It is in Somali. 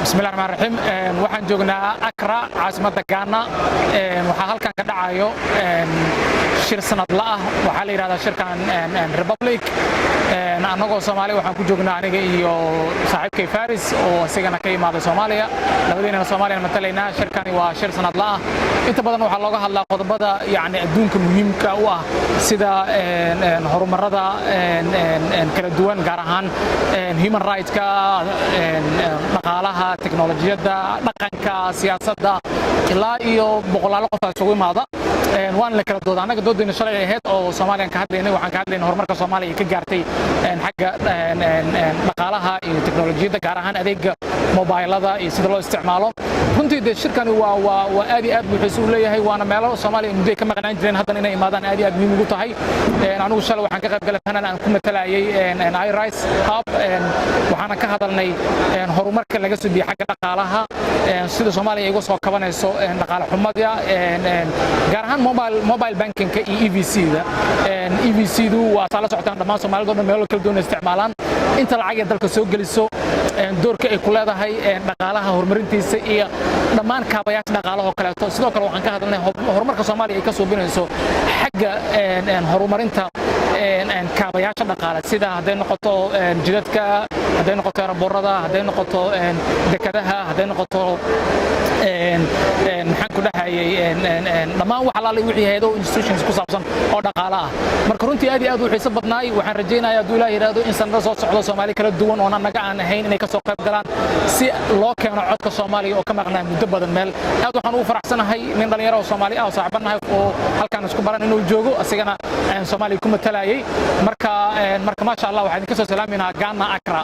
بسم الله الرحمن الرحيم waxaan joognaa Accra caasimadda Ghana waxa halkan ka dhacayo shir sanadle ah waxa la yiraahdaa shirkan Republic anagoo Soomaali waxaan ku joognaa aniga iyo saaxiibkay Faris oo isagana ka yimaada Soomaaliya labadeena Soomaaliya matalaynaa shirkani waa shir sanadle ah inta badan waxa looga hadlaa qodobada yaani adduunka muhiimka u ah sida horumarada kala duwan gaar ahaan human rights ka dhaqaalaha teknolojiyada dhaqanka siyaasadda ilaa iyo boqolaal qof isugu imaada waan la kala doodaa anaga doodayna shalay ahayd oo Soomaaliyan ka hadlaynay waxaan ka hadlaynay horumarka Soomaaliya ka gaartay xagga dhaqaalaha iyo teknolojiyada gaar ahaan adeegga mobilada iyo sida loo isticmaalo runtii shirkani waa aad iyo aad buuxiis u leeyahay waana meelo Soomaaliya muddo ka maqnaan jireen haddana inay imaadaan aad iyo aad muhiim ugu tahay anigu shalay waxaan ka qayb galay panel aan ku matalayay iRice Hub waxaan ka hadalnay horumarka laga soo bixi xagga dhaqaalaha sida Soomaaliya igu soo kabanayso dhaqaale xumada gaar ahaan mobile banking ka EVC-da EVC-du waa sala socotaan dhammaan Soomaalida meelo kala duwan isticmaalaan inta lacag ee dalka soo geliso doorka ay ku leedahay dhaqaalaha horumarintiisa iyo dhammaan kaabayaasha dhaqaalaha kale sidoo kale waxaan ka hadalnay horumarka Soomaaliya ay ka soo binayso xagga horumarinta kaabayaasha dhaqaalaha sida haday noqoto jidadka haday noqoto airportada haday noqoto dekadaha haday noqoto maxaan ku dhahayay dhammaan waxa la wixii hay'ado institutions ku saabsan oo dhaqaale ah marka runtii aad iyo aad u xiiso badnaay waxaan rajaynayaa hadduu Ilaahay yiraahdo in sanad soo socdo Soomaali kala duwan oo naga aan ahayn inay ka soo qayb galaan si loo keeno codka Soomaaliya oo ka maqnaa muddo badan meel aad waxaan ugu faraxsanahay nin dhalinyaro oo Soomaali ah oo saaxiibanahay oo halkaan isku baran inuu joogo asigana Soomaali ku matalayay marka ma sha Allah waxaan ka soo salaaminaa Ghana Accra